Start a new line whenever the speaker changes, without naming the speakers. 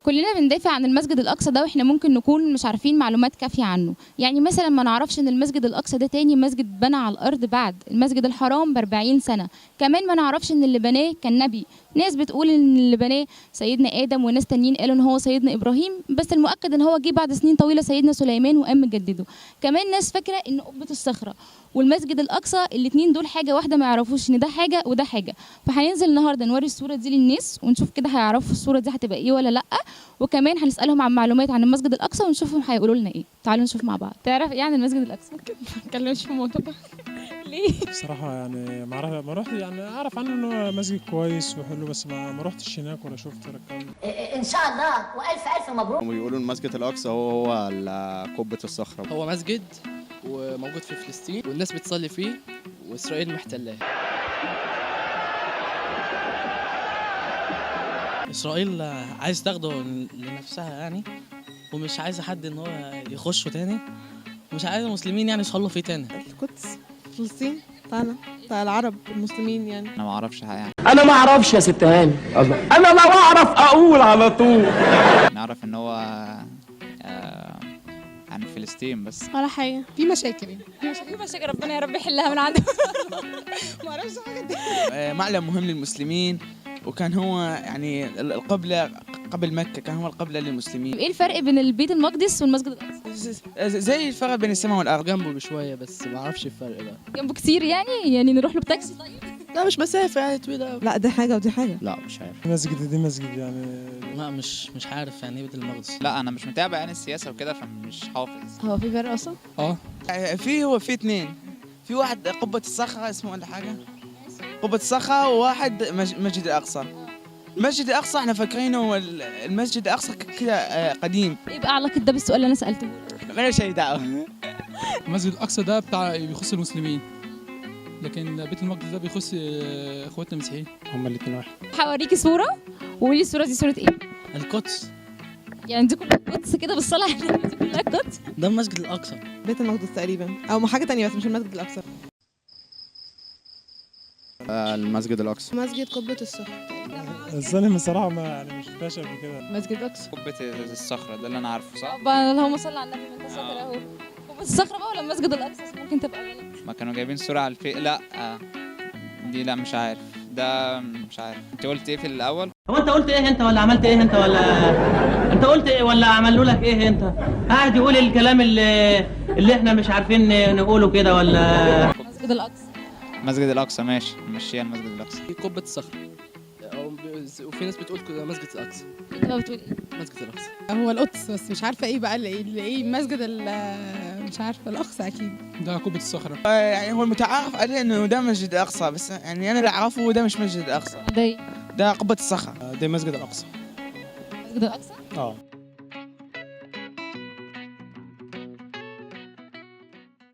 كلنا بندافع عن المسجد الأقصى ده، واحنا ممكن نكون مش عارفين معلومات كافية عنه. يعني مثلا ما نعرفش ان المسجد الأقصى ده تاني مسجد بنى على الأرض بعد المسجد الحرام ب40 سنة. كمان ما نعرفش ان اللي بناه كان نبي. ناس بتقول ان اللي بناه سيدنا آدم، وناس تانيين قالوا ان هو سيدنا إبراهيم، بس المؤكد ان هو جه بعد سنين طويلة سيدنا سليمان وقام مجدده. كمان ناس فاكرة ان قبة الصخرة والمسجد الأقصى الاتنين دول حاجة واحدة، ما يعرفوش ان ده حاجة وده حاجة. فهننزل النهارده نوري الصورة دي للناس ونشوف كده هيعرفوا الصورة دي هتبقى ايه ولا لأ. وكمان هنسالهم عن معلومات عن المسجد الاقصى ونشوفهم هيقولوا لنا ايه. تعالوا نشوف مع بعض. تعرف ايه عن المسجد الاقصى؟ ما اتكلمش في الموضوع ده. ليه؟
بصراحة يعني ما رحت، يعني أعرف عنه إنه مسجد كويس وحلو، بس ما رحتش هناك ولا شفت ولا الكلام ده.
ان شاء الله والف الف مبروك.
هم بيقولوا المسجد الاقصى هو قبة الصخرة.
هو مسجد وموجود في فلسطين والناس بتصلي فيه واسرائيل محتلاه.
اسرائيل عايز تاخده لنفسها يعني، ومش عايزه حد ان هو يخشه تاني، ومش عايزه المسلمين يعني يصلوا فيه تاني.
القدس فلسطين بتاعنا، بتاع العرب المسلمين يعني.
انا ما اعرفش يعني.
انا ما اعرفش يا ست هاني، انا لو اعرف اقول على طول.
نعرف ان هو عن فلسطين بس.
ولا حاجه،
في مشاكل في مشاكل ربنا يا رب يحلها من عنده. ما اعرفش حاجه دي.
معلم مهم للمسلمين، وكان هو يعني القبلة قبل مكة، كان هو القبلة للمسلمين.
ايه الفرق بين البيت المقدس والمسجد الاقصى؟
زي الفرق بين السماء والأرض.
جنبه بشويه بس ما اعرفش الفرق بقى.
جنبه كتير يعني نروح له بتاكسي طيب؟
لا مش مسافه يعني طويله.
لا دي حاجه ودي حاجه.
لا مش عارف.
دي مسجد يعني.
لا مش عارف يعني ايه بيت المقدس.
لا انا مش متابع يعني السياسة وكده فمش حافظ.
هو في فرق اصلا؟
في اثنين، في واحد قبة الصخرة اسمه ولا حاجة، قبة الصخرة، وواحد مسجد الأقصى. المسجد الأقصى احنا فاكرينه المسجد الأقصى كده قديم.
ايه بقى علاقة ده بالسؤال اللي انا سألته؟
غير شيء دعوة.
المسجد الأقصى ده بيخص المسلمين، لكن بيت المقدس ده بيخص اخواتنا المسيحيين.
هما الاتنين واحد.
هوريكي صورة وقولي الصورة دي صورة ايه؟
القدس.
يعني دي كلها قدس كده بالصلاة على النبي، دي كلها قدس؟
ده المسجد الاقصى.
بيت المقدس تقريبا، او حاجه تانية بس مش المسجد الاقصى.
المسجد الاقصى.
مسجد قبة الصخرة.
الظالم بصراحة ما شفتهاش قبل كده.
مسجد الاقصى.
قبة الصخرة ده اللي انا عارفه صح؟
اللهم صل على النبي. من تصدر اهو. قبة الصخرة بقى ولا المسجد الاقصى؟ ممكن تبقى غلط.
ما كانوا جايبين صورة على لا دي لا مش عارف، ده مش عارف. انت قلت ايه في الاول؟
هو انت قلت ايه انت ولا عملت ايه انت ولا انت قلت ايه ولا عملوا لك ايه انت؟ قاعد يقول الكلام اللي احنا مش عارفين نقوله كده ولا؟
المسجد الاقصى.
المسجد الاقصى ماشي، نمشيها المسجد الاقصى.
في قبه الصخره، وفي ناس بتقول مسجد الاقصى.
انت بقى بتقول ايه؟
مسجد الاقصى.
هو القدس، بس مش عارفه ايه بقى اللي ايه مسجد مش عارفه الاقصى اكيد.
ده قبة الصخرة.
يعني هو المتعارف عليه انه ده مسجد الاقصى، بس يعني انا اللي اعرفه ده مش مسجد الاقصى.
ده ايه؟
ده قبة الصخرة.
ده مسجد الأقصى.
المسجد الاقصى؟